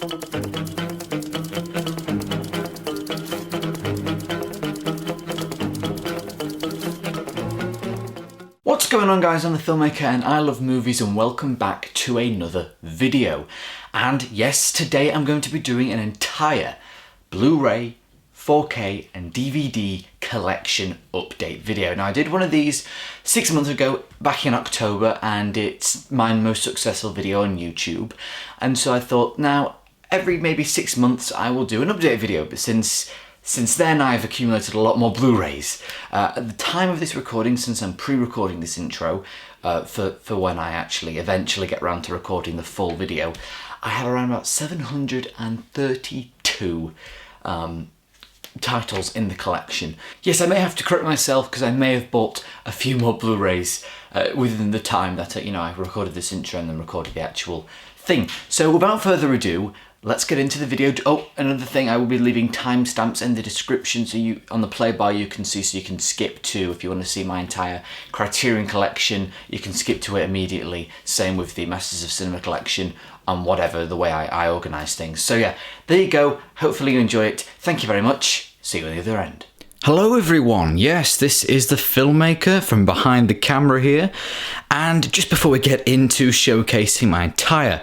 What's going on, guys? I'm the Filmmaker and I love movies, and welcome back to another video. And yes, today I'm going to be doing an entire Blu-ray, 4K and DVD collection update video. Now, I did one of these 6 months ago back in October, and it's my most successful video on YouTube. And so I thought, now every maybe 6 months I will do an update video, but since then I've accumulated a lot more Blu-rays. At the time of this recording, since I'm pre-recording this intro for when I actually eventually get around to recording the full video, I have around about 732 titles in the collection. Yes, I may have to correct myself because I may have bought a few more Blu-rays within the time that I recorded this intro and then recorded the actual thing. So without further ado, let's get into the video. Oh, another thing, I will be leaving timestamps in the description so you, on the play bar, you can see, so you can skip to, if you want to see my entire Criterion Collection, you can skip to it immediately. Same with the Masters of Cinema Collection and whatever, the way I organise things. So yeah, there you go. Hopefully you enjoy it. Thank you very much. See you at the other end. Hello everyone, yes, this is the Filmmaker from behind the camera here. And just before we get into showcasing my entire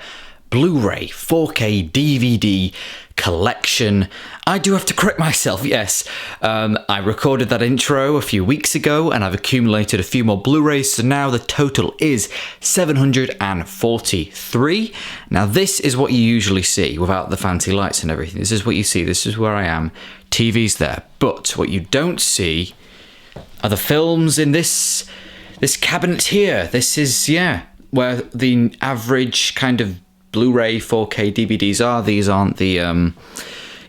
Blu-ray, 4K, DVD collection, I do have to correct myself, yes. I recorded that intro a few weeks ago and I've accumulated a few more Blu-rays, so now the total is 743. Now this is what you usually see without the fancy lights and everything. This is what you see, this is where I am. TV's there, but what you don't see are the films in this cabinet here. This is, yeah, where the average kind of Blu-ray 4K DVDs are. These aren't the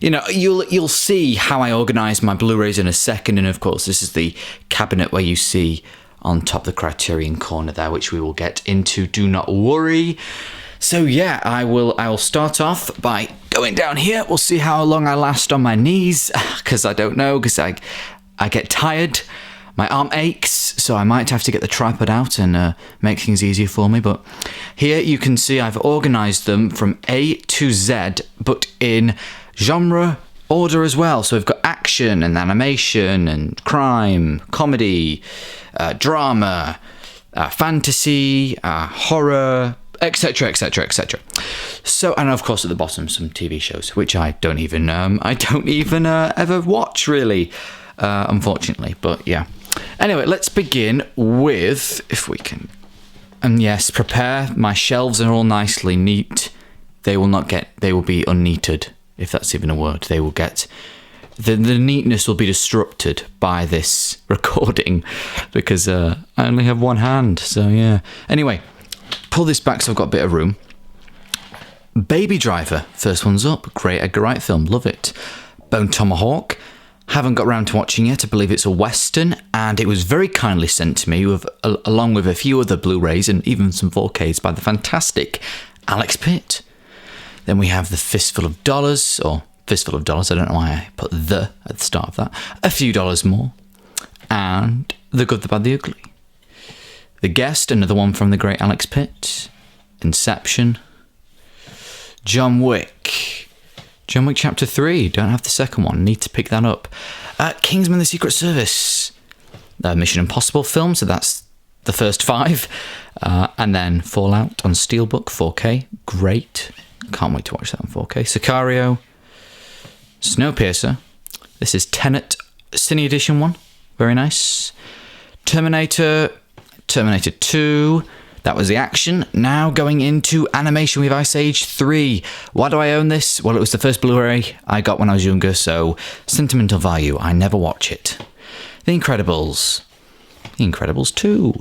you'll see how I organize my Blu-rays in a second, and of course this is the cabinet where you see on top the Criterion corner there, which we will get into, do not worry. So yeah, I will start off by going down here. We'll see how long I last on my knees, because I don't know, because I get tired. My arm aches, so I might have to get the tripod out and make things easier for me. But here you can see I've organised them from A to Z, but in genre order as well. So we've got action and animation and crime, comedy, drama, fantasy, horror, etc, etc, etc. So, and of course at the bottom some TV shows, which I don't even ever watch really, unfortunately. But yeah. Anyway, let's begin with, if we can, and yes, prepare. My shelves are all nicely neat. They will be unneated, if that's even a word. They will get, the neatness will be disrupted by this recording, because I only have one hand, so yeah. Anyway, pull this back so I've got a bit of room. Baby Driver, first one's up. Great Edgar Wright film, love it. Bone Tomahawk. Haven't got around to watching it. I believe it's a Western, and it was very kindly sent to me along with a few other Blu-rays and even some 4Ks by the fantastic Alex Pitt. Then we have The Fistful of Dollars, or Fistful of Dollars, I don't know why I put the at the start of that. A Few Dollars More. And The Good, the Bad, the Ugly. The Guest, another one from the great Alex Pitt. Inception. John Wick Chapter 3, don't have the second one, need to pick that up. Kingsman: The Secret Service, Mission Impossible film, so that's the first 5. And then Fallout on Steelbook, 4K, great, can't wait to watch that on 4K. Sicario, Snowpiercer, this is Tenet, Cine Edition one, very nice. Terminator 2, that was the action. Now going into animation with Ice Age 3. Why do I own this? Well, it was the first Blu-ray I got when I was younger, so sentimental value. I never watch it. The Incredibles 2.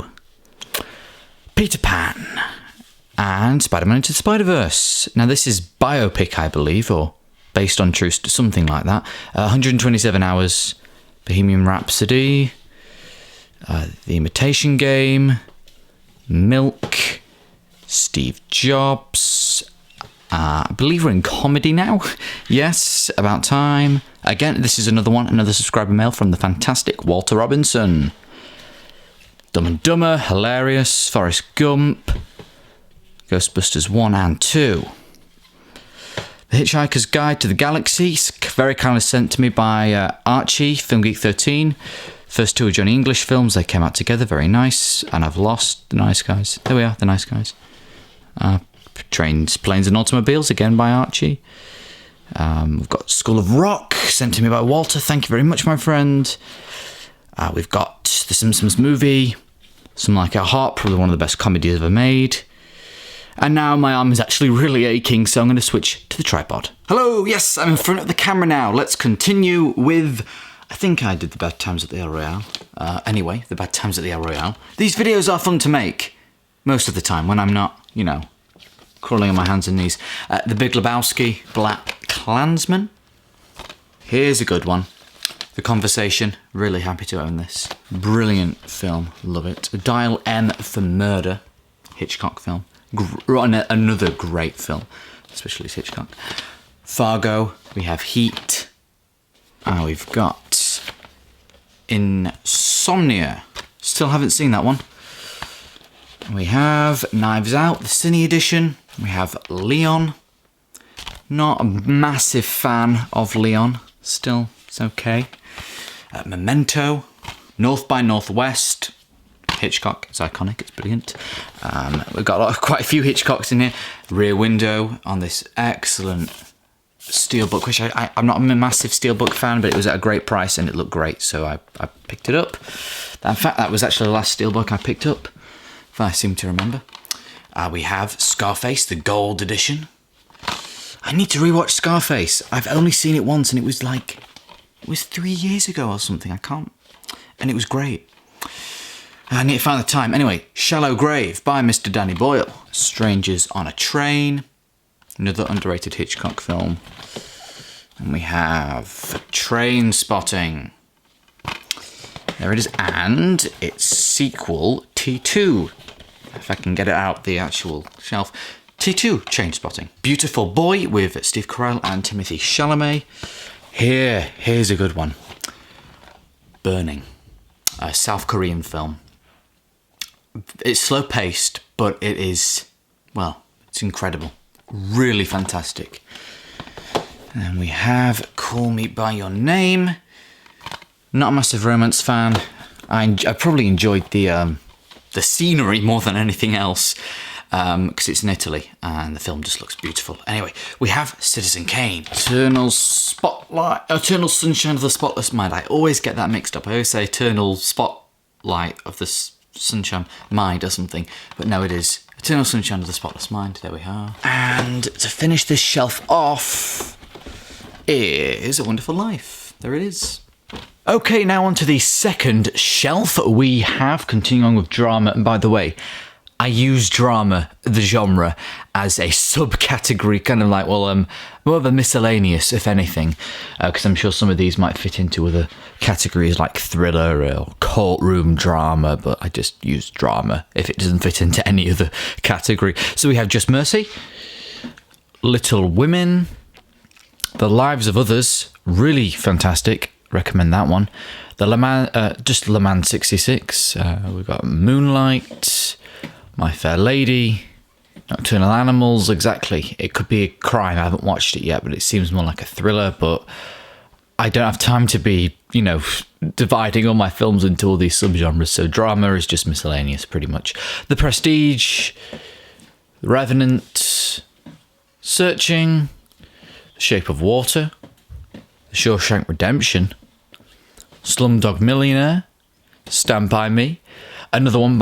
Peter Pan. And Spider-Man Into the Spider-Verse. Now this is Biopic, I believe, or based on true, something like that. 127 hours. Bohemian Rhapsody. The Imitation Game. Milk, Steve Jobs. I believe we're in comedy now. Yes, About Time. Again, this is another subscriber mail from the fantastic Walter Robinson. Dumb and Dumber, hilarious. Forrest Gump. Ghostbusters 1 and 2. The Hitchhiker's Guide to the Galaxy, very kindly sent to me by Archie, Film Geek 13. First two are Johnny English films. They came out together, very nice. And I've lost The Nice Guys. There we are, The Nice Guys. Trains, Planes and Automobiles, again by Archie. We've got School of Rock, sent to me by Walter. Thank you very much, my friend. We've got The Simpsons Movie, Some Like Our Heart, probably one of the best comedies ever made. And now my arm is actually really aching, so I'm going to switch to the tripod. Hello, yes, I'm in front of the camera now. Let's continue with... I think I did the Bad Times at the El Royale. Anyway, the Bad Times at the El Royale. These videos are fun to make, most of the time, when I'm not, you know, crawling on my hands and knees. The Big Lebowski, Black Klansman. Here's a good one. The Conversation, really happy to own this. Brilliant film, love it. Dial M for Murder, Hitchcock film. Another great film, especially as Hitchcock. Fargo, we have Heat. We've got Insomnia. Still haven't seen that one. We have Knives Out, the Cine edition. We have Leon. Not a massive fan of Leon. Still, it's okay. Memento. North by Northwest. Hitchcock, it's iconic, it's brilliant. We've got quite a few Hitchcocks in here. Rear Window on this excellent steelbook, which I'm not a massive steelbook fan, but it was at a great price and it looked great, so I picked it up. In fact, that was actually the last steelbook I picked up, if I seem to remember. We have Scarface, the Gold Edition. I need to rewatch Scarface. I've only seen it once and it was 3 years ago or something, I can't. And it was great. I need to find the time. Anyway, Shallow Grave by Mr. Danny Boyle. Strangers on a Train. Another underrated Hitchcock film. And we have Trainspotting. There it is. And its sequel, T2. If I can get it out the actual shelf. T2, Trainspotting. Beautiful Boy with Steve Carell and Timothy Chalamet. Here's a good one. Burning. A South Korean film. It's slow-paced, but it is, well, it's incredible. Really fantastic. And we have Call Me By Your Name. Not a massive romance fan. I probably enjoyed the scenery more than anything else, because it's in Italy, and the film just looks beautiful. Anyway, we have Citizen Kane. Eternal Sunshine of the Spotless Mind. I always get that mixed up. I always say Eternal Spotlight of the Sunshine Mind or something, but no, it is Eternal Sunshine of the Spotless Mind. There we are. And to finish this shelf off is A Wonderful Life. There it is. Okay, now on to the second shelf. We have, continuing on with drama, and by the way, I use drama, the genre, as a subcategory, kind of like, well, more of a miscellaneous, if anything, because I'm sure some of these might fit into other categories like thriller or courtroom drama, but I just use drama if it doesn't fit into any other category. So we have Just Mercy, Little Women, The Lives of Others, really fantastic, recommend that one. The Le Mans 66, we've got Moonlight, My Fair Lady, Nocturnal Animals, exactly. It could be a crime. I haven't watched it yet, but it seems more like a thriller, but I don't have time to be, dividing all my films into all these subgenres, so drama is just miscellaneous, pretty much. The Prestige, The Revenant, Searching, The Shape of Water, The Shawshank Redemption, Slumdog Millionaire, Stand By Me, another one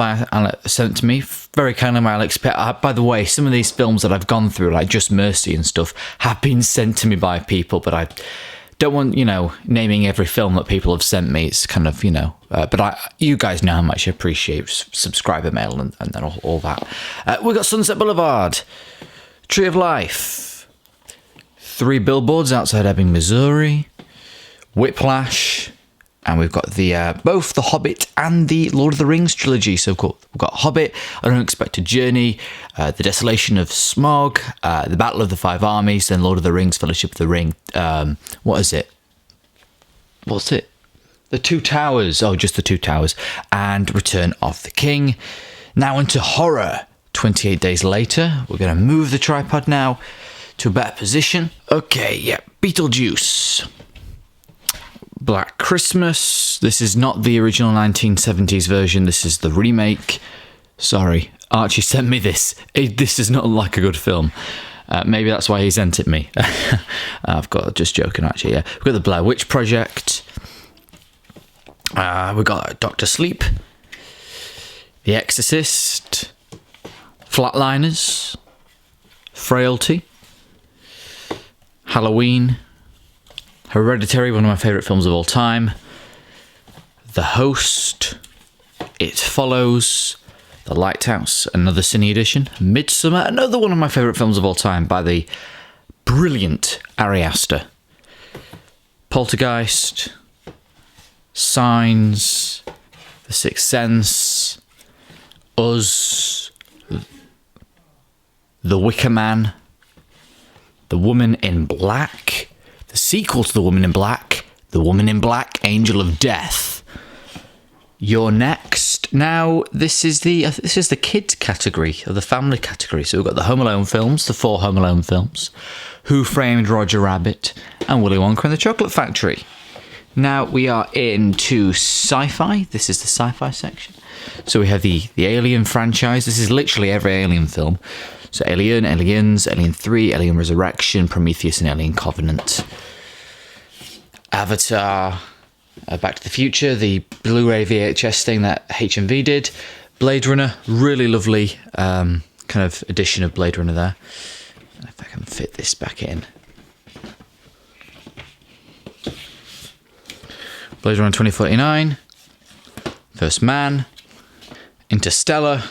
sent to me, very kindly by Alex Pitt. By the way, some of these films that I've gone through, like Just Mercy and stuff, have been sent to me by people, but I don't want, naming every film that people have sent me. It's kind of, but you guys know how much I appreciate subscriber mail and then all that. We've got Sunset Boulevard, Tree of Life, Three Billboards Outside Ebbing, Missouri, Whiplash, and we've got both The Hobbit and the Lord of the Rings trilogy. So we've got Hobbit, An Unexpected Journey, The Desolation of Smaug, The Battle of the Five Armies, then Lord of the Rings, Fellowship of the Ring. What is it? What's it? The Two Towers. Oh, just The Two Towers. And Return of the King. Now into horror. 28 Days Later. We're going to move the tripod now to a better position. Okay, yeah, Beetlejuice. Black Christmas. This is not the original 1970s version. This is the remake. Sorry, Archie sent me this. This does not look like a good film. Maybe that's why he sent it me. Just joking, actually, yeah. We've got the Blair Witch Project. We've got Dr. Sleep. The Exorcist. Flatliners. Frailty. Halloween. Hereditary, one of my favourite films of all time. The Host. It Follows. The Lighthouse, another cine edition. Midsummer, another one of my favourite films of all time by the brilliant Ari Aster. Poltergeist. Signs. The Sixth Sense. Us. The Wicker Man. The Woman in Black. The sequel to The Woman in Black. The Woman in Black, Angel of Death. You're Next. Now, this is the kids category, or the family category. So we've got the Home Alone films, the 4 Home Alone films, Who Framed Roger Rabbit, and Willy Wonka and the Chocolate Factory. Now we are into sci-fi. This is the sci-fi section. So we have the Alien franchise. This is literally every Alien film. So Alien, Aliens, Alien 3, Alien Resurrection, Prometheus and Alien Covenant. Avatar, Back to the Future, the Blu-ray VHS thing that HMV did. Blade Runner, really lovely kind of edition of Blade Runner there. If I can fit this back in. Blade Runner 2049. First Man. Interstellar.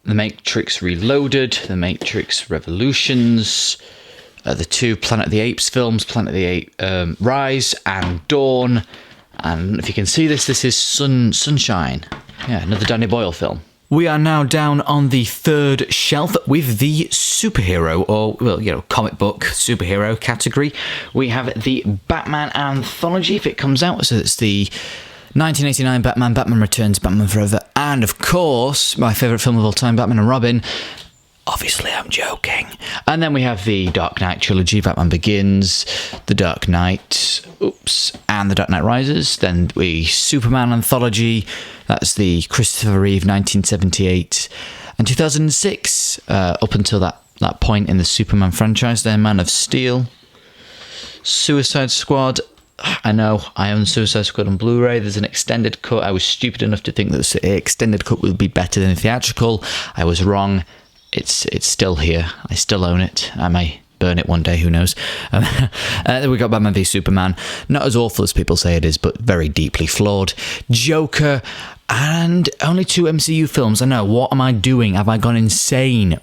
The Matrix Reloaded. The Matrix Revolutions. The 2 Planet of the Apes films, Planet of the Apes Rise and Dawn. And if you can see this, this is Sunshine. Yeah, another Danny Boyle film. We are now down on the 3rd shelf with the superhero, or, well, you know, comic book superhero category. We have the Batman anthology, if it comes out. So it's the 1989 Batman, Batman Returns, Batman Forever, and, of course, my favourite film of all time, Batman and Robin. Obviously, I'm joking. And then we have the Dark Knight trilogy, Batman Begins, The Dark Knight, and The Dark Knight Rises. Then we Superman anthology, that's the Christopher Reeve 1978 and 2006, up until that point in the Superman franchise there, Man of Steel. Suicide Squad. I know, I own Suicide Squad on Blu-ray. There's an extended cut. I was stupid enough to think that the extended cut would be better than the theatrical. I was wrong. It's still here. I still own it. I may burn it one day, who knows. We got Batman v Superman. Not as awful as people say it is, but very deeply flawed. Joker, and only 2 MCU films. I know, what am I doing? Have I gone insane?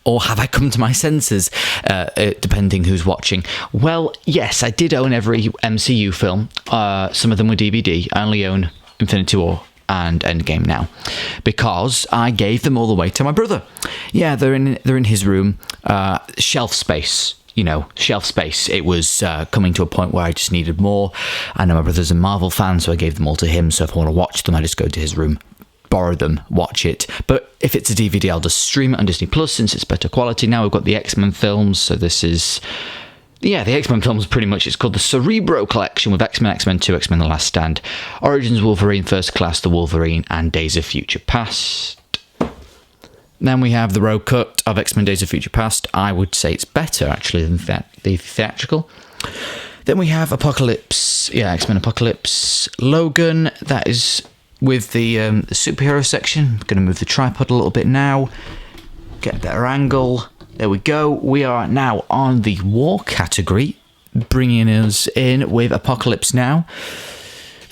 Or have I come to my senses, depending who's watching? Well, yes, I did own every MCU film. Some of them were DVD. I only own Infinity War and Endgame now, because I gave them all the way to my brother. Yeah, they're in his room. Shelf space, shelf space. It was coming to a point where I just needed more. I know my brother's a Marvel fan, so I gave them all to him. So if I want to watch them, I just go to his room, borrow them, watch it. But if it's a DVD, I'll just stream it on Disney Plus since it's better quality. Now we've got the X-Men films, so this is... Yeah, the X-Men films pretty much, it's called the Cerebro Collection with X-Men, X-Men 2, X-Men The Last Stand, Origins Wolverine, First Class, The Wolverine, and Days of Future Past. Then we have the road cut of X-Men Days of Future Past. I would say it's better, actually, than the theatrical. Then we have Apocalypse, X-Men Apocalypse. Logan, that is with the superhero section. I'm going to move the tripod a little bit now, get a better angle. There we go. We are now on the war category, bringing us in with Apocalypse Now,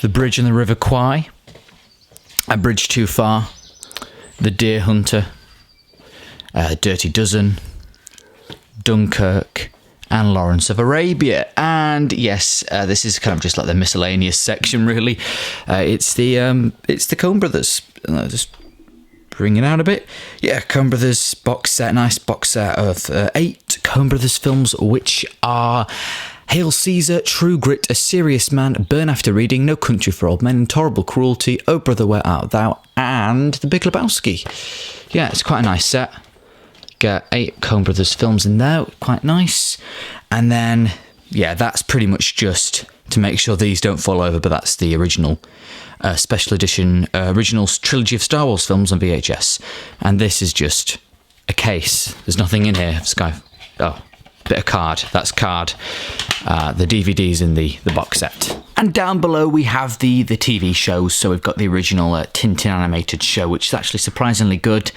The Bridge and the River Kwai, A Bridge Too Far, The Deer Hunter, Dirty Dozen, Dunkirk, and Lawrence of Arabia. And yes, this is kind of just like the miscellaneous section, really. It's the Coen brothers. Just bring it out a bit. Yeah, Coen Brothers box set, nice box set of 8 Coen Brothers films, which are Hail Caesar, True Grit, A Serious Man, Burn After Reading, No Country for Old Men, Intolerable Cruelty, Oh Brother Where Art Thou, and The Big Lebowski. Yeah, it's quite a nice set. get 8 Coen Brothers films in there, quite nice. And then, yeah, that's pretty much just to make sure these don't fall over, but that's the original special edition, original trilogy of Star Wars films on VHS. And this is just a case. There's nothing in here. Oh, bit of card. That's card. The DVDs in the box set. And down below we have the TV shows. So we've got the original Tintin animated show, which is actually surprisingly good.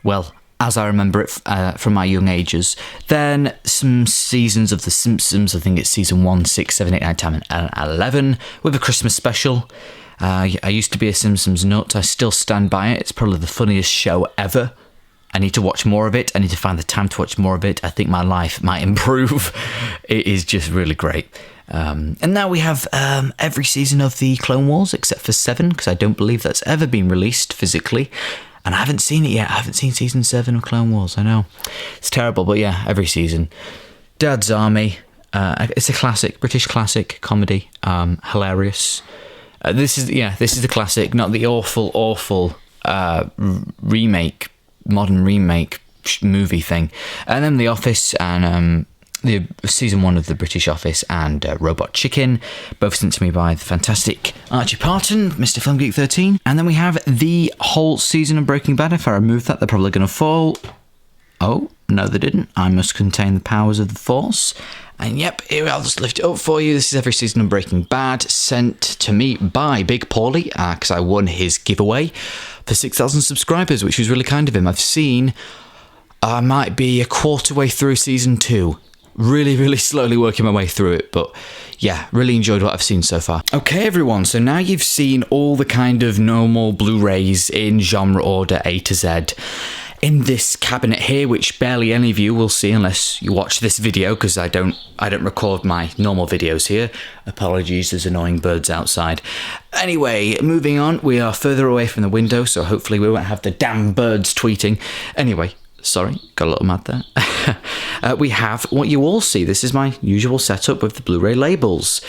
Well, as I remember it from my young ages. Then some seasons of The Simpsons. I think it's season 1, 6, 7, 8, 9, 10, and 11 with a Christmas special. I used to be a Simpsons nut. I still stand by it. It's probably the funniest show ever. I need to watch more of it. I need to find the time to watch more of it. I think my life might improve. It is just really great. And now we have every season of the Clone Wars except for 7, because I don't believe that's ever been released physically. And I haven't seen it yet. I haven't seen season 7 of Clone Wars. I know. It's terrible, but yeah, every season. Dad's Army. It's a classic, British classic comedy. Hilarious. This is the classic, not the awful remake, modern remake movie thing. And then The Office and the season 1 of The British Office and Robot Chicken, both sent to me by the fantastic Archie Parton, Mr. Film Geek 13. And then we have the whole season of Breaking Bad. If I remove that, they're probably going to fall. Oh, no, they didn't. I must contain the powers of the Force. And yep, here, I'll just lift it up for you. This is every season of Breaking Bad, sent to me by Big Paulie, because I won his giveaway for 6,000 subscribers, which was really kind of him. I've seen, I might be a quarter way through season 2. Really slowly working my way through it, but yeah, really enjoyed what I've seen so far. Okay, everyone, so now you've seen all the kind of normal Blu-rays in genre order A to Z in this cabinet here, which barely any of you will see unless you watch this video, because I don't record my normal videos here. Apologies, there's annoying birds outside. Anyway, moving on, we are further away from the window, so hopefully we won't have the damn birds tweeting. Anyway, sorry, got a little mad there. We have what you all see. This is my usual setup with the Blu-ray labels.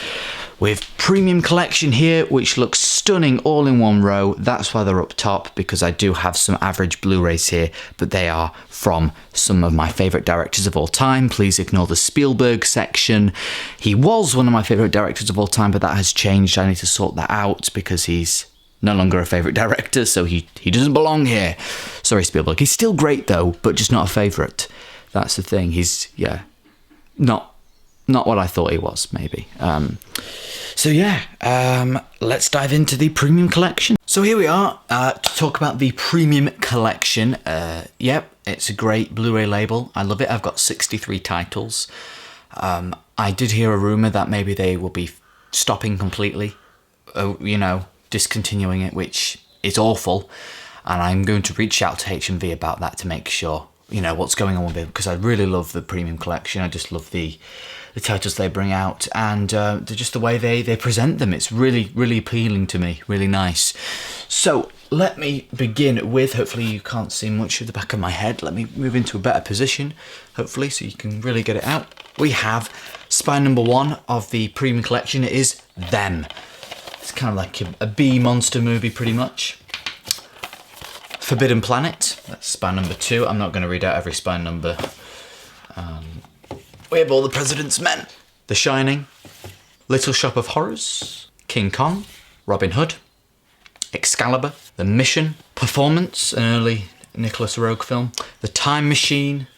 With Premium Collection here, which looks stunning all in one row. That's why they're up top, because I do have some average Blu-rays here, but they are from some of my favourite directors of all time. Please ignore the Spielberg section. He was one of my favourite directors of all time, but that has changed. I need to sort that out because he's no longer a favourite director, so he doesn't belong here. Sorry, Spielberg. He's still great, though, but just not a favourite. That's the thing. He's, yeah, not what I thought he was, maybe. So yeah, let's dive into the Premium Collection. So here we are to talk about the Premium Collection. Yep, it's a great Blu-ray label. I love it. I've got 63 titles. I did hear a rumour that maybe they will be stopping completely, discontinuing it, which is awful. And I'm going to reach out to HMV about that to make sure, what's going on with it, because I really love the Premium Collection. I just love the titles they bring out, and just the way they present them. It's really appealing to me, really nice. So let me begin with, hopefully you can't see much of the back of my head. Let me move into a better position, hopefully, so you can really get it out. We have spine number 1 of the Premium Collection. It is Them. It's kind of like a B monster movie, pretty much. Forbidden Planet, that's spine number 2. I'm not going to read out every spine number. We have All the President's Men, The Shining, Little Shop of Horrors, King Kong, Robin Hood, Excalibur, The Mission, Performance, an early Nicholas Roeg film, The Time Machine,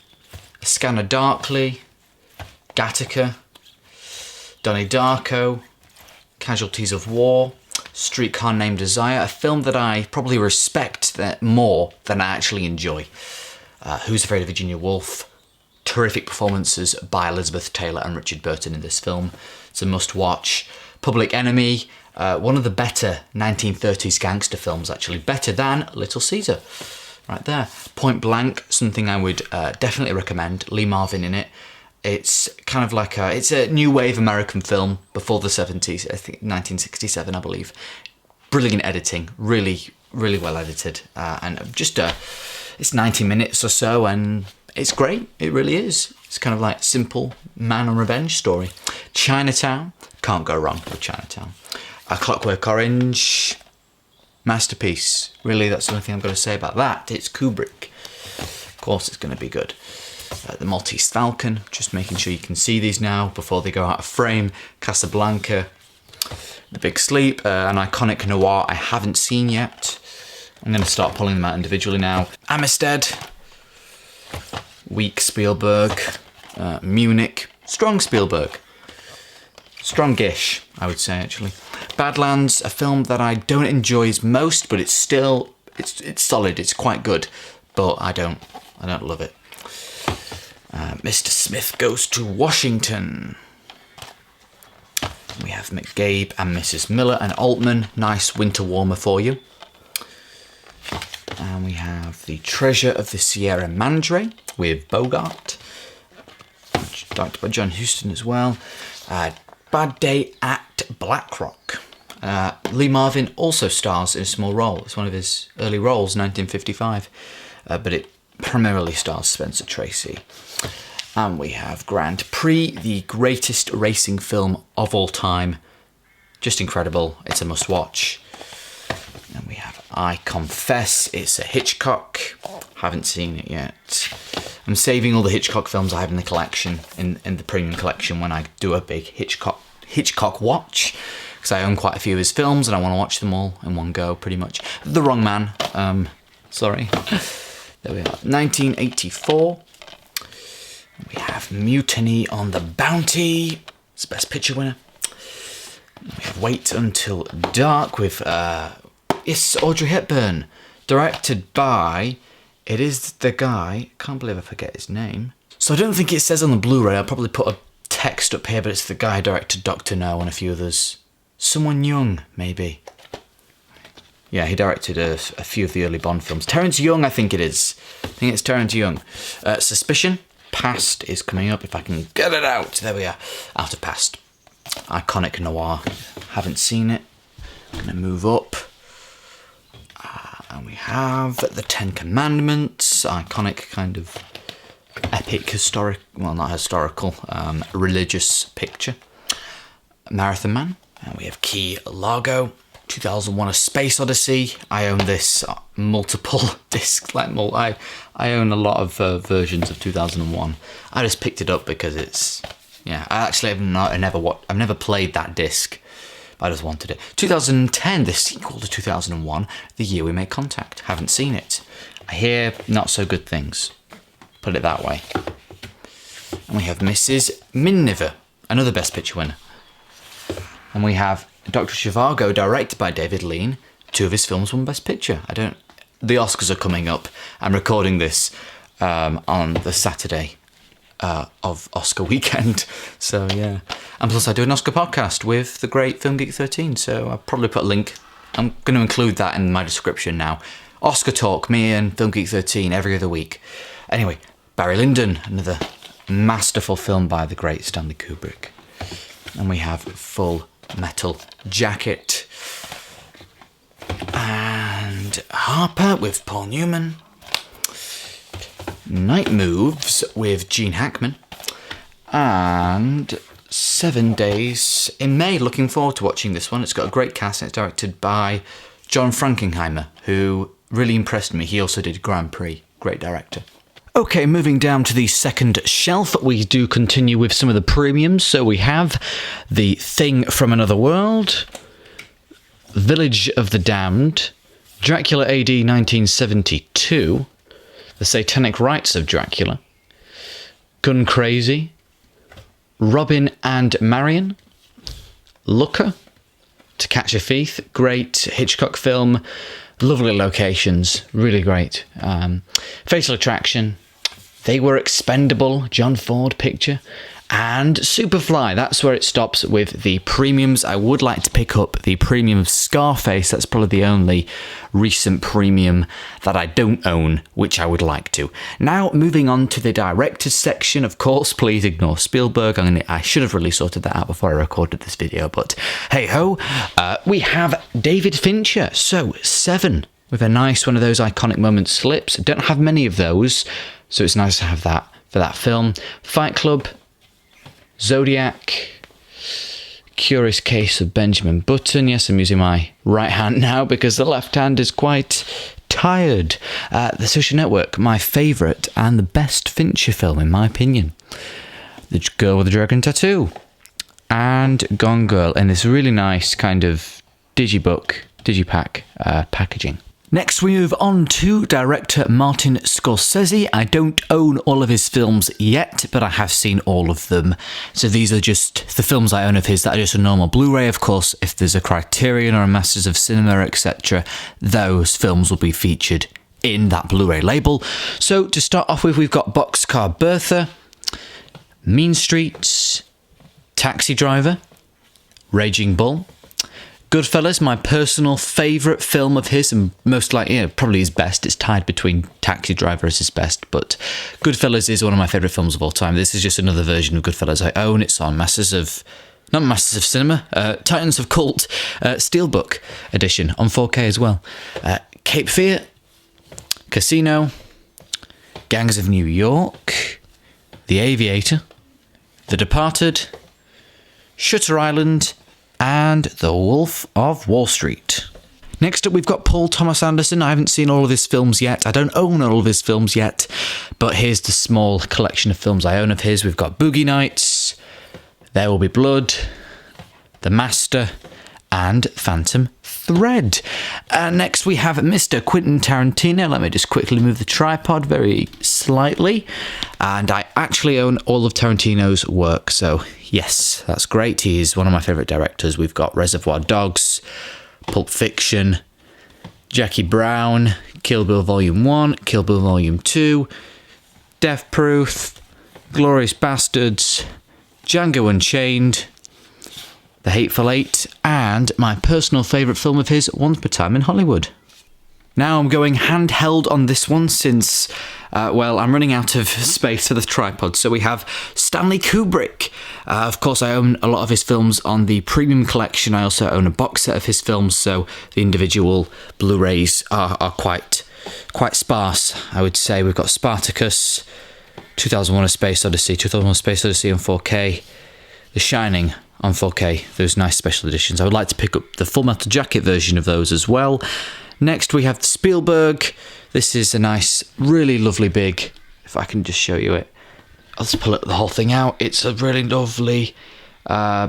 A Scanner Darkly, Gattaca, Donnie Darko, Casualties of War, Streetcar Named Desire, a film that I probably respect more than I actually enjoy. Who's Afraid of Virginia Woolf? Terrific performances by Elizabeth Taylor and Richard Burton in this film. It's a must-watch. Public Enemy, one of the better 1930s gangster films, actually. Better than Little Caesar. Right there. Point Blank, something I would definitely recommend. Lee Marvin in it. It's kind of like it's a new wave American film before the 70s, I think 1967, I believe. Brilliant editing, really well edited. And just, it's 90 minutes or so, and it's great, it really is. It's kind of like simple man on revenge story. Chinatown, can't go wrong with Chinatown. A Clockwork Orange, masterpiece. Really, that's the only thing I'm going to say about that. It's Kubrick. course it's going to be good. The Maltese Falcon, just making sure you can see these now before they go out of frame. Casablanca, The Big Sleep, an iconic noir I haven't seen yet. I'm going to start pulling them out individually now. Amistad, weak Spielberg, Munich, strong Spielberg. Strongish, I would say, actually. Badlands, a film that I don't enjoy as most, but it's still, it's solid, it's quite good, but I don't love it. Mr. Smith Goes to Washington. We have McGabe and Mrs. Miller and Altman, nice winter warmer for you. And we have The Treasure of the Sierra Madre with Bogart, directed by John Huston as well. Bad Day at Blackrock. Lee Marvin also stars in a small role. It's one of his early roles, 1955, but it primarily stars Spencer Tracy. And we have Grand Prix, the greatest racing film of all time. Just incredible. It's a must-watch. And we have I Confess. It's a Hitchcock. Haven't seen it yet. I'm saving all the Hitchcock films I have in the collection, in the Premium Collection, when I do a big Hitchcock watch, because I own quite a few of his films and I want to watch them all in one go, pretty much. The Wrong Man. Sorry. There we are. 1984. We have Mutiny on the Bounty. It's the Best Picture winner. We have Wait Until Dark with Audrey Hepburn, directed by, it is the guy, can't believe I forget his name. So I don't think it says on the Blu-ray, I'll probably put a text up here, but it's the guy who directed Dr. No and a few others. Someone young, maybe. Yeah, he directed a few of the early Bond films. Terence Young, I think it is. I think it's Terence Young. Suspicion, Past is coming up, if I can get it out. There we are, Out of Past. Iconic noir. Haven't seen it. I'm going to move up. And we have The Ten Commandments, iconic kind of epic, historic, well, not historical, religious picture. Marathon Man. And we have Key Largo. 2001: A Space Odyssey. I own this multiple discs. I own a lot of versions of 2001. I just picked it up because it's, yeah. I've never played that disc. I just wanted it. 2010, the sequel to 2001, The Year We Made Contact. Haven't seen it. I hear not so good things. Put it that way. And we have Mrs. Miniver, another Best Picture winner. And we have Dr. Zhivago, directed by David Lean. Two of his films won Best Picture. The Oscars are coming up. I'm recording this on the Saturday of Oscar weekend. So, yeah. And plus I do an Oscar podcast with the great Film Geek 13. So I'll probably put a link. I'm going to include that in my description now. Oscar Talk, me and Film Geek 13 every other week. Anyway, Barry Lyndon, another masterful film by the great Stanley Kubrick. And we have Full Metal Jacket. And Harper with Paul Newman. Night Moves with Gene Hackman. And 7 Days in May. Looking forward to watching this one. It's got a great cast and it's directed by John Frankenheimer, who really impressed me. He also did Grand Prix. Great director. Okay, moving down to the second shelf, we do continue with some of the premiums. So we have The Thing from Another World, Village of the Damned, Dracula AD 1972, The Satanic Rites of Dracula, Gun Crazy, Robin and Marion, Looker, To Catch a Thief, great Hitchcock film, lovely locations, really great. Fatal Attraction, They Were Expendable, John Ford picture, and Superfly. That's where it stops with the premiums. I would like to pick up the premium of Scarface. That's probably the only recent premium that I don't own, which I would like to. Now, moving on to the director's section. Of course, please ignore Spielberg. I should have really sorted that out before I recorded this video, but hey-ho. We have David Fincher. So, 7, with a nice one of those iconic moment slips. Don't have many of those, so it's nice to have that for that film. Fight Club, Zodiac, Curious Case of Benjamin Button. Yes, I'm using my right hand now because the left hand is quite Tired. The Social Network, my favourite and the best Fincher film, in my opinion. The Girl with the Dragon Tattoo. And Gone Girl, in this really nice kind of digipack packaging. Next, we move on to director Martin Scorsese. I don't own all of his films yet, but I have seen all of them. So these are just the films I own of his that are just a normal Blu-ray. Of course, if there's a Criterion or a Masters of Cinema, etc., those films will be featured in that Blu-ray label. So to start off with, we've got Boxcar Bertha, Mean Streets, Taxi Driver, Raging Bull, Goodfellas, my personal favourite film of his, and most likely, probably his best. It's tied between Taxi Driver as his best, but Goodfellas is one of my favourite films of all time. This is just another version of Goodfellas I own. It's on Titans of Cult, Steelbook edition on 4K as well. Cape Fear, Casino, Gangs of New York, The Aviator, The Departed, Shutter Island, and The Wolf of Wall Street. Next up, we've got Paul Thomas Anderson. I haven't seen all of his films yet. I don't own all of his films yet, but here's the small collection of films I own of his. We've got Boogie Nights, There Will Be Blood, The Master, and Phantom Thread. Next, we have Mr. Quentin Tarantino. Let me just quickly move the tripod very slightly. And I actually own all of Tarantino's work, so yes, that's great. He is one of my favourite directors. We've got Reservoir Dogs, Pulp Fiction, Jackie Brown, Kill Bill Volume 1, Kill Bill Volume 2, Death Proof, Glorious Bastards, Django Unchained, The Hateful Eight, and my personal favourite film of his, Once Upon a Time in Hollywood. Now I'm going handheld on this one since, I'm running out of space for the tripod. So we have Stanley Kubrick. Of course, I own a lot of his films on the Premium Collection. I also own a box set of his films, so the individual Blu-rays are quite sparse, I would say. We've got Spartacus, 2001: A Space Odyssey, 2001: A Space Odyssey on 4K, The Shining on 4K, those nice special editions. I would like to pick up the Full Metal Jacket version of those as well. Next, we have Spielberg. This is a nice, really lovely big, if I can just show you it. I'll just pull the whole thing out. It's a really lovely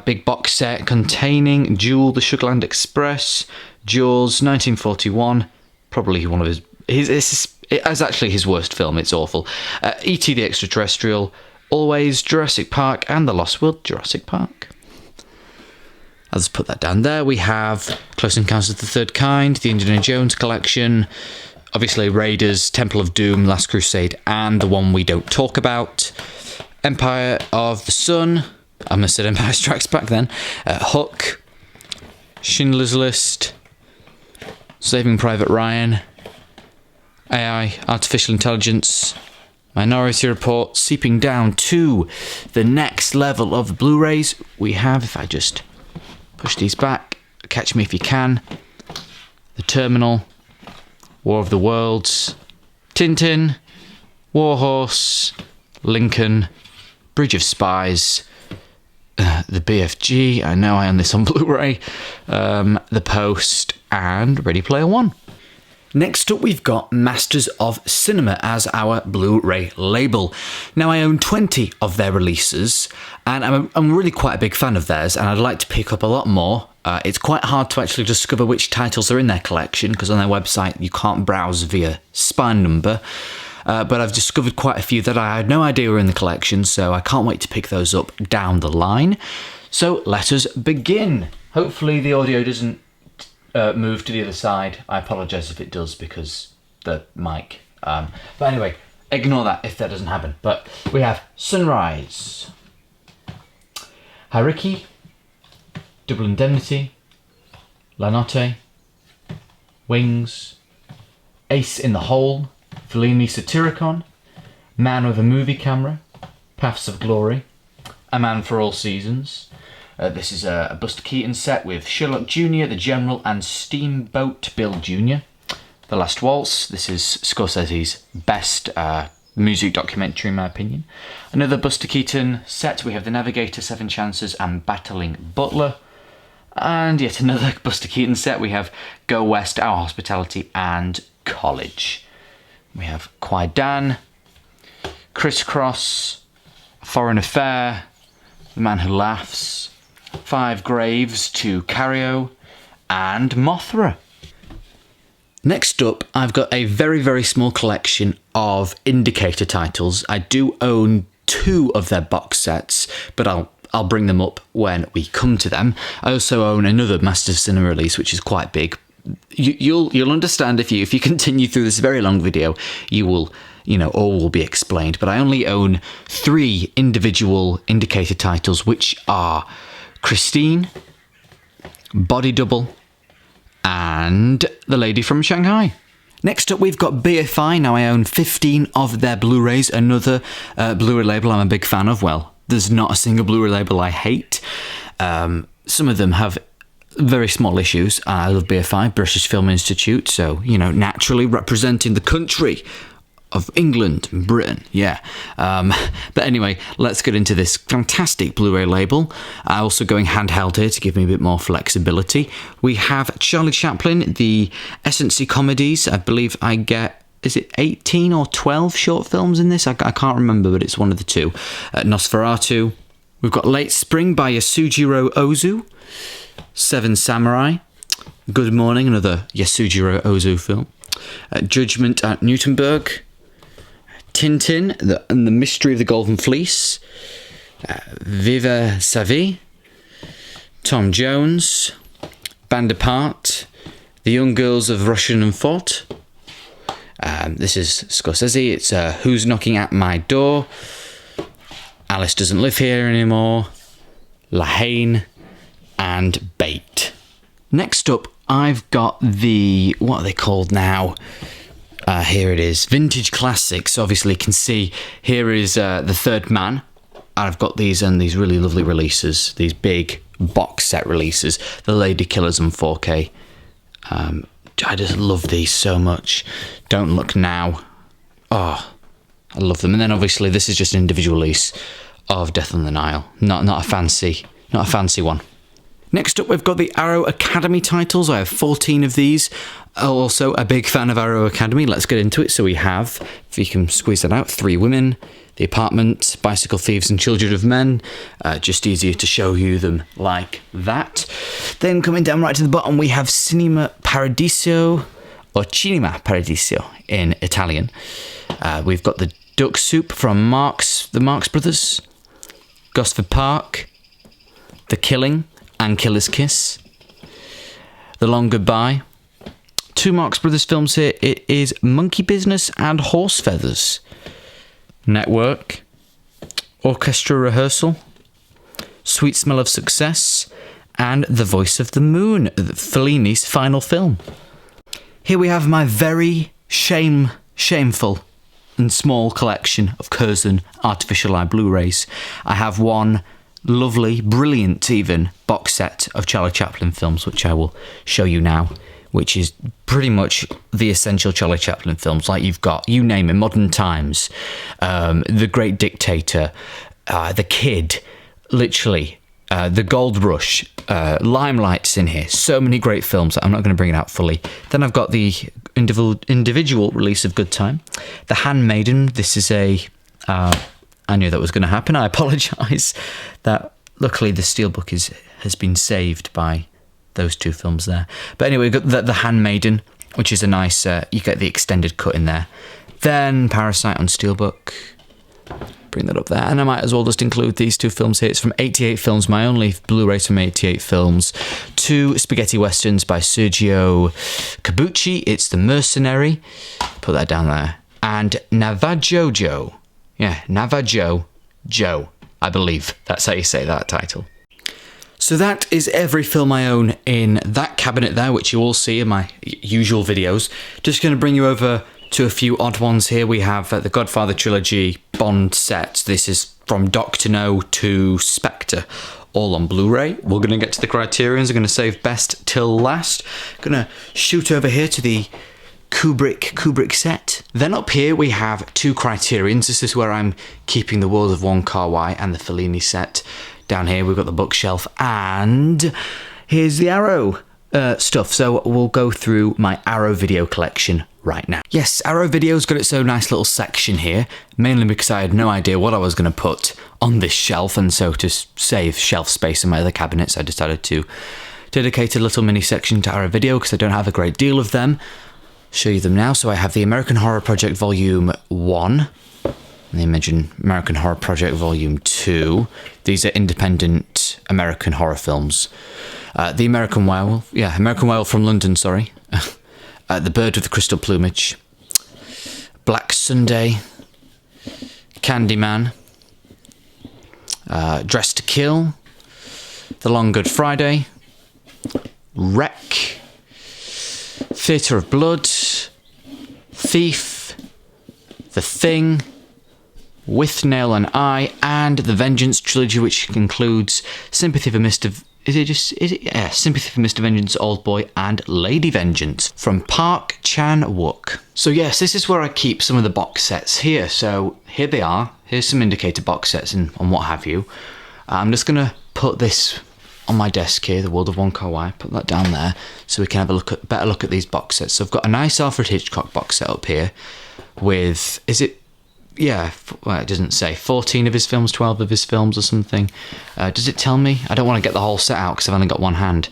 big box set containing Jewel, The Sugarland Express, Jaws, 1941, probably one of his it's actually his worst film, it's awful. E.T. the Extraterrestrial, Always, Jurassic Park, and The Lost World, Jurassic Park. I'll just put that down there. We have Close Encounters of the Third Kind, the Indiana Jones collection, obviously Raiders, Temple of Doom, Last Crusade, and the one we don't talk about, Empire of the Sun, I almost said Empire Strikes Back then, Hook, Schindler's List, Saving Private Ryan, AI, Artificial Intelligence, Minority Report. Seeping down to the next level of the Blu-rays, we have, if I just push these back, Catch Me If You Can, The Terminal, War of the Worlds, Tintin, Warhorse, Lincoln, Bridge of Spies, the BFG, I know I own this on Blu-ray, The Post, and Ready Player One. Next up, we've got Masters of Cinema as our Blu-ray label. Now, I own 20 of their releases, and I'm really quite a big fan of theirs, and I'd like to pick up a lot more. It's quite hard to actually discover which titles are in their collection, because on their website you can't browse via spine number. But I've discovered quite a few that I had no idea were in the collection, so I can't wait to pick those up down the line. So let us begin. Hopefully the audio doesn't move to the other side. I apologise if it does because the mic. But anyway, ignore that if that doesn't happen. But we have Sunrise, Hariki, Double Indemnity, La Notte, Wings, Ace in the Hole, Fellini Satyricon, Man with a Movie Camera, Paths of Glory, A Man for All Seasons. This is a Buster Keaton set with Sherlock Jr., The General, and Steamboat Bill Jr. The Last Waltz. This is Scorsese's best music documentary, in my opinion. Another Buster Keaton set. We have The Navigator, Seven Chances, and Battling Butler. And yet another Buster Keaton set. We have Go West, Our Hospitality, and College. We have Kwai-Dan, Crisscross, Foreign Affair, The Man Who Laughs, Five Graves to Cario, and Mothra. Next up, I've got a very, very small collection of indicator titles. I do own 2 of their box sets, but I'll bring them up when we come to them. I also own another Master Cinema release, which is quite big. You'll understand if you continue through this very long video. You will, all will be explained. But I only own 3 individual indicator titles, which are Christine, Body Double, and The Lady from Shanghai. Next up, we've got BFI. Now, I own 15 of their Blu-rays, another Blu-ray label I'm a big fan of. Well, there's not a single Blu-ray label I hate. Some of them have very small issues. I love BFI, British Film Institute, so, naturally representing the country of England and Britain, yeah. But anyway, let's get into this fantastic Blu-ray label. Also going handheld here to give me a bit more flexibility. We have Charlie Chaplin, the Essency comedies. I believe I get, is it 18 or 12 short films in this? I can't remember, but it's one of the 2. Nosferatu. We've got Late Spring by Yasujiro Ozu. Seven Samurai. Good Morning, another Yasujiro Ozu film. Judgment at Newtonburg. Tintin and the Mystery of the Golden Fleece. Viva sa vie. Tom Jones. Band Apart. The Young Girls of Russian and Fort. This is Scorsese. It's Who's Knocking at My Door. Alice Doesn't Live Here Anymore. La Haine. And Bait. Next up, I've got the, what are they called now? Here it is, Vintage Classics. Obviously, you can see here is The Third Man. I've got these and these really lovely releases, these big box set releases. The Lady Killers on 4K. I just love these so much. Don't Look Now. Oh, I love them. And then obviously this is just an individual release of Death on the Nile. Not a fancy one. Next up, we've got the Arrow Academy titles. I have 14 of these. Also, a big fan of Arrow Academy. Let's get into it. So we have, if you can squeeze that out, 3 Women, The Apartment, Bicycle Thieves and Children of Men. Just easier to show you them like that. Then coming down right to the bottom, we have Cinema Paradiso, or Cinema Paradiso in Italian. We've got the Duck Soup from the Marx Brothers, Gosford Park, The Killing, and Killer's Kiss. The Long Goodbye. 2 Marx Brothers films here. It is Monkey Business and Horse Feathers. Network. Orchestra Rehearsal. Sweet Smell of Success. And The Voice of the Moon, Fellini's final film. Here we have my very shameful and small collection of Curzon Artificial Eye Blu-rays. I have one lovely, brilliant even, box set of Charlie Chaplin films, which I will show you now, which is pretty much the essential Charlie Chaplin films. Like you've got, you name it, Modern Times, The Great Dictator, The Kid, literally, The Gold Rush, Limelight's in here. So many great films. I'm not going to bring it out fully. Then I've got the individual release of Good Time. The Handmaiden. This is I knew that was going to happen. I apologise. That luckily the steelbook has been saved by those 2 films there. But anyway, we've got the Handmaiden, which is a nice. You get the extended cut in there. Then Parasite on steelbook. Bring that up there, and I might as well just include these 2 films here. It's from 88 Films, my only Blu-rays from 88 Films. 2 spaghetti westerns by Sergio Cabucci. It's The Mercenary. Put that down there. And Navajo Joe. Yeah, Navajo Joe. I believe that's how you say that title. So that is every film I own in that cabinet there, which you all see in my usual videos. Just going to bring you over to a few odd ones here. We have the Godfather trilogy Bond sets. This is from Doctor No to Spectre, all on Blu-ray. We're going to get to the Criterions. We're going to save best till last. Going to shoot over here to the Kubrick set. Then up here we have 2 Criterions. This is where I'm keeping the World of Wong Kar-wai and the Fellini set. Down here we've got the bookshelf, and here's the Arrow stuff. So we'll go through my Arrow video collection right now. Yes, Arrow Video's got its own nice little section here, mainly because I had no idea what I was going to put on this shelf, and so to save shelf space in my other cabinets, I decided to dedicate a little mini section to Arrow Video because I don't have a great deal of them. Show you them now. So I have the American Horror Project Volume 1, and the American Horror Project Volume 2. These are independent American horror films. The American Werewolf from London, sorry. The Bird with the Crystal Plumage. Black Sunday. Candyman. Dressed to Kill. The Long Good Friday. Wreck. Theatre of Blood. Thief. The Thing. With Nail and Eye, and the Vengeance trilogy, which includes Sympathy for Mr. Sympathy for Mr. Vengeance, Old Boy, and Lady Vengeance from Park Chan-wook. So yes, this is where I keep some of the box sets here. So here they are. Here's some indicator box sets and what have you. I'm just gonna put this on my desk here, the World of Wong Kar-wai. Put that down there so we can have a better look at these box sets. So I've got a nice Alfred Hitchcock box set up here with well, it doesn't say 14 of his films, 12 of his films or something. Does it tell me? I don't want to get the whole set out because I've only got one hand.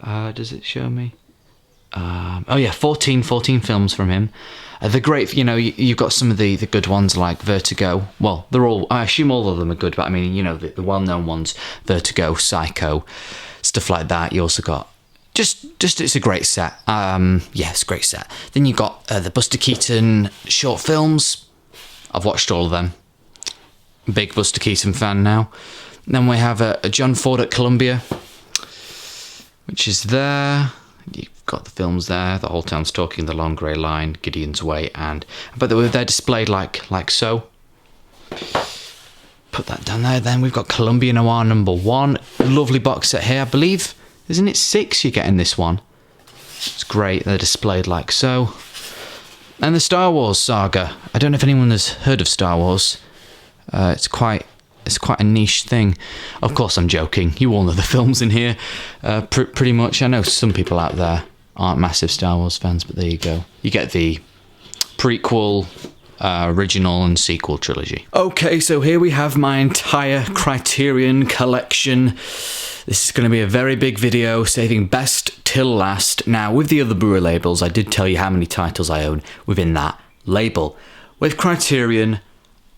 Does it show me? Oh yeah, 14 films from him. They're great. You've got some of the good ones like Vertigo. Well, I assume all of them are good, but I mean, the well-known ones, Vertigo, Psycho, stuff like that. You also got just it's a great set. It's a great set. Then you got the Buster Keaton short films. I've watched all of them. Big Buster Keaton fan now. Then we have a John Ford at Columbia, which is there. You've got the films there. The Whole Town's Talking, The Long Grey Line, Gideon's Way, but they're displayed like so. Put that down there. Then we've got Columbia Noir #1. Lovely box set here. I believe, isn't it 6 you get in this one? It's great. They're displayed like so. And the Star Wars saga. I don't know if anyone has heard of Star Wars. It's quite a niche thing. Of course, I'm joking. You all know the films in here, pretty much. I know some people out there aren't massive Star Wars fans, but there you go. You get the prequel, original, and sequel trilogy. Okay, so here we have my entire Criterion collection. This is going to be a very big video, saving best till last. Now, with the other Blu-ray labels, I did tell you how many titles I own within that label. With Criterion,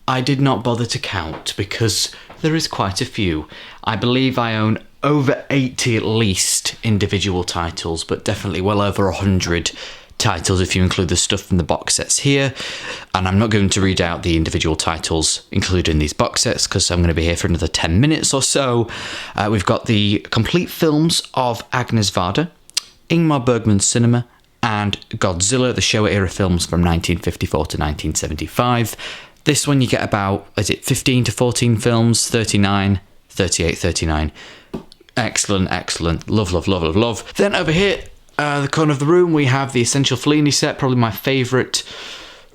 I did not bother to count because there is quite a few. I believe I own over 80 at least individual titles, but definitely well over 100 titles if you include the stuff from the box sets here. And I'm not going to read out the individual titles included in these box sets because I'm going to be here for another 10 minutes or so. We've got the complete films of Agnes Varda, Ingmar Bergman's Cinema, and Godzilla, the Showa era films from 1954 to 1975. This one you get about, 15 to 14 films, 39, 38, 39. Excellent. Love. Then over here, the corner of the room, we have the Essential Fellini set, probably my favourite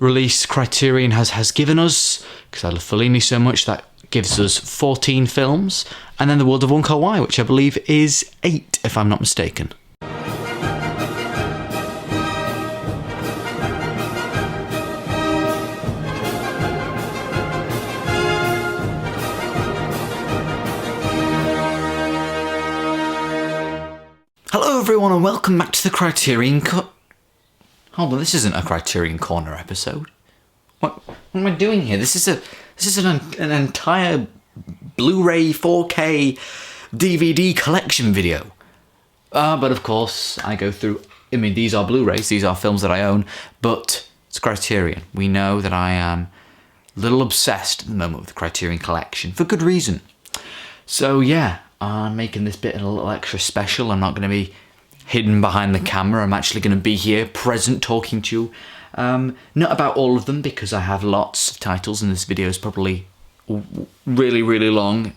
release Criterion has given us, because I love Fellini so much. That gives us 14 films. And then the World of Wong Kar-wai, which I believe is 8, if I'm not mistaken. Hello everyone and welcome back to the Criterion Hold on, this isn't a Criterion Corner episode. What am I doing here? This is an entire Blu-ray 4K DVD collection video. But of course, I go through, these are Blu-rays, these are films that I own, but it's Criterion. We know that I am a little obsessed at the moment with the Criterion Collection, for good reason. So yeah, I'm making this bit a little extra special. I'm not going to be hidden behind the camera. I'm actually going to be here, present, talking to you. Not about all of them, because I have lots of titles, and this video is probably really, really long.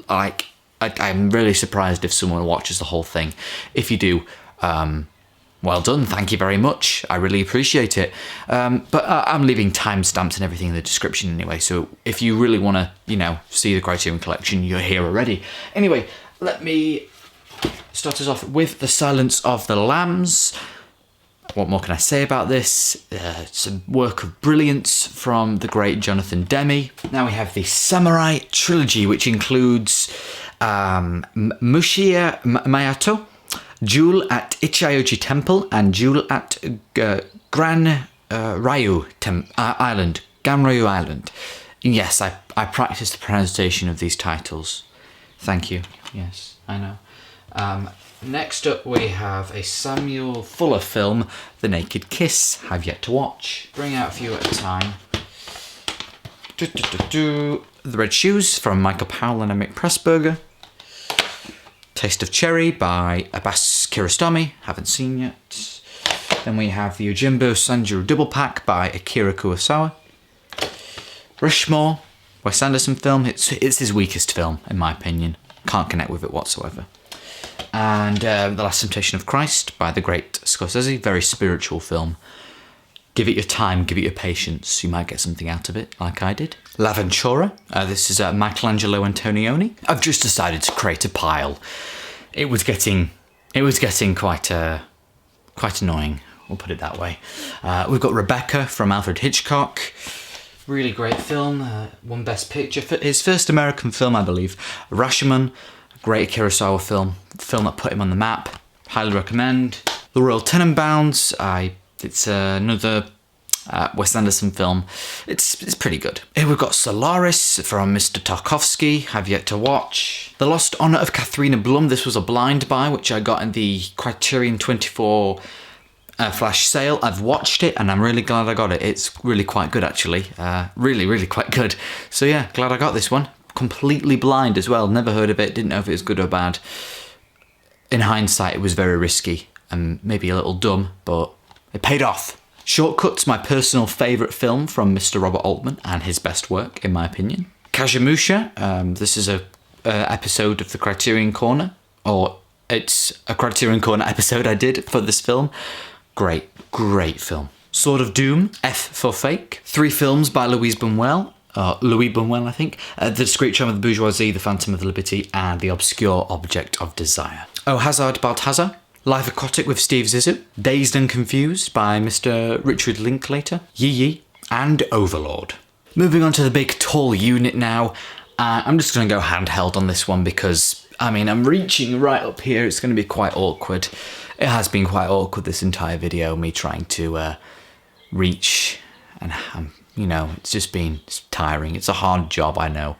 I'm really surprised if someone watches the whole thing. If you do, well done, thank you very much. I really appreciate it. But I'm leaving timestamps and everything in the description anyway, so if you really want to, see the Criterion Collection, you're here already. Anyway, let me start us off with The Silence of the Lambs. What more can I say about this? It's a work of brilliance from the great Jonathan Demme. Now we have the Samurai Trilogy, which includes Mushiya Mayato, Duel at Ichioji Temple, and Duel at Gran Ryu Island. Ganryu Island. Yes, I practiced the pronunciation of these titles. Thank you. Yes, I know. Next up, we have a Samuel Fuller film, The Naked Kiss. Have yet to watch. Bring out a few at a time. The Red Shoes from Michael Powell and Emmett Pressburger. Taste of Cherry by Abbas Kiarostami. Haven't seen yet. Then we have the Yojimbo Sanjuro Double Pack by Akira Kurosawa. Rushmore, Wes Anderson film. It's his weakest film, in my opinion. Can't connect with it whatsoever. And The Last Temptation of Christ by the great Scorsese. Very spiritual film. Give it your time, give it your patience. You might get something out of it, like I did. L'Avventura. This is Michelangelo Antonioni. I've just decided to create a pile. It was getting quite annoying. We'll put it that way. We've got Rebecca from Alfred Hitchcock. Really great film. Won Best Picture for his first American film, I believe. Rashomon. Great Kurosawa film that put him on the map. Highly recommend. The Royal Tenenbaums. It's another Wes Anderson film. It's pretty good. Here we've got Solaris from Mr. Tarkovsky. Have yet to watch. The Lost Honor of Katharina Blum. This was a blind buy, which I got in the Criterion 24 flash sale. I've watched it and I'm really glad I got it. It's really quite good, actually. Really quite good. So yeah, glad I got this one. Completely blind as well. Never heard of it. Didn't know if it was good or bad. In hindsight, it was very risky and maybe a little dumb, but it paid off. Shortcuts, my personal favourite film from Mr. Robert Altman and his best work, in my opinion. Kagemusha. This is a episode of the Criterion Corner, or it's a Criterion Corner episode I did for this film. Great film. Sword of Doom. F for Fake. 3 films by Louis Buñuel, I think. The Discreet Charm of the Bourgeoisie, The Phantom of the Liberty, and The Obscure Object of Desire. Oh, Hazard Balthazar. Life Aquatic with Steve Zissou. Dazed and Confused by Mr. Richard Linklater. Yee Yee. And Overlord. Moving on to the big tall unit now. I'm just going to go handheld on this one because, I'm reaching right up here. It's going to be quite awkward. It has been quite awkward this entire video, me trying to reach, and it's just been tiring. It's a hard job, I know.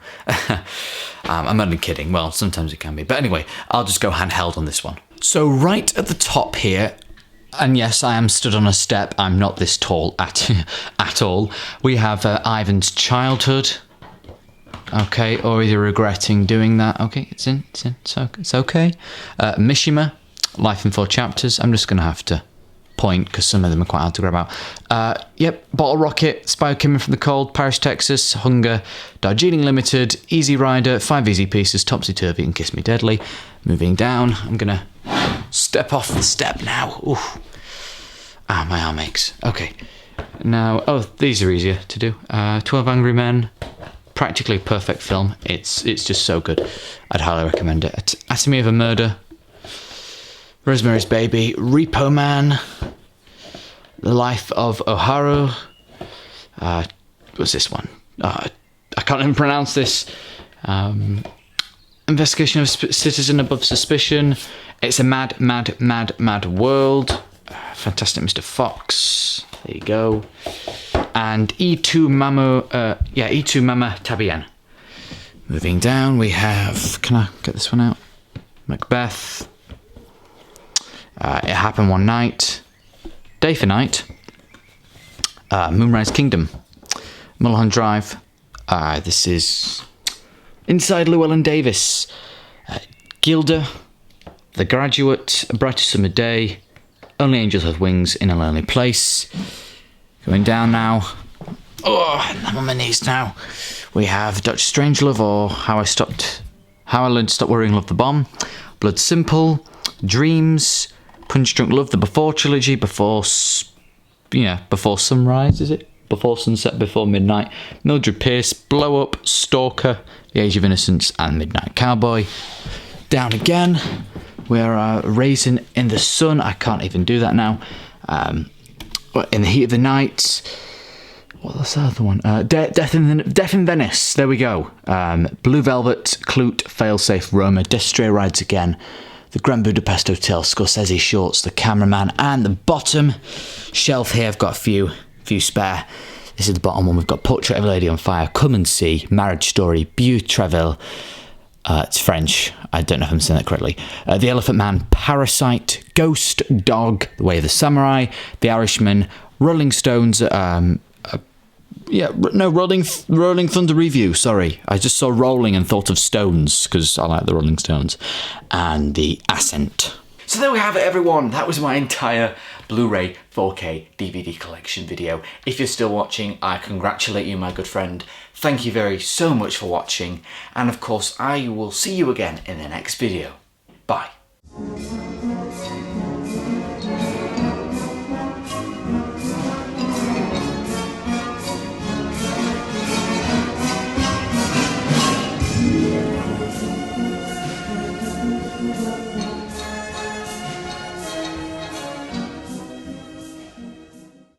I'm only kidding. Well, sometimes it can be. But anyway, I'll just go handheld on this one. So right at the top here, and yes, I am stood on a step. I'm not this tall at all. We have Ivan's childhood. Okay, or either regretting doing that. Okay, it's in. It's okay. Mishima, Life in 4 Chapters. I'm just going to have to point because some of them are quite hard to grab out. Yep, Bottle Rocket, Spy Coming from the Cold, Paris, Texas, Hunger, Darjeeling Limited, Easy Rider, 5 Easy Pieces, Topsy Turvy, and Kiss Me Deadly. Moving down, I'm going to step off the step now. Oof. My arm aches. Okay. Now, these are easier to do. 12 Angry Men, practically perfect film. It's just so good. I'd highly recommend it. Anatomy of a Murder, Rosemary's Baby, Repo Man, The Life of Oharu. What's this one? I can't even pronounce this. Investigation of Citizen Above Suspicion. It's a mad world. Fantastic Mr. Fox. There you go. And E2 Mama Tabien. Moving down, we have. Can I get this one out? Macbeth. It Happened One Night. Day for Night. Moonrise Kingdom. Mulholland Drive. This is Inside Llewellyn Davis. Gilda. The Graduate. A Brighter Summer Day. Only Angels Have Wings in a Lonely Place. Going down now. I'm on my knees now. We have Dr. Strangelove, or How I Learned to Stop Worrying, Love the Bomb. Blood Simple. Dreams. Punch Drunk Love, the Before trilogy. Before Sunrise, is it? Before Sunset, Before Midnight. Mildred Pierce. Blow Up. Stalker. The Age of Innocence, and Midnight Cowboy. Down again. We're Raisin in the Sun. I can't even do that now. In the Heat of the Night. What was the other one? Death in Venice. There we go. Blue Velvet, Clute, Failsafe, Roma, Destre Rides Again, The Grand Budapest Hotel, Scorsese Shorts, The Cameraman, and the bottom shelf here. I've got a few spare. This is the bottom one. We've got Portrait of a Lady on Fire, Come and See, Marriage Story, Beau Treville. It's French. I don't know if I'm saying that correctly. The Elephant Man, Parasite, Ghost Dog, The Way of the Samurai, The Irishman, Rolling Stones. Rolling Thunder Review. Sorry, I just saw Rolling and thought of Stones because I like the Rolling Stones, and The Ascent. So there we have it, everyone. That was my entire Blu-ray 4K DVD collection video. If you're still watching, I congratulate you, my good friend. Thank you so much for watching, and of course I will see you again in the next video. Bye.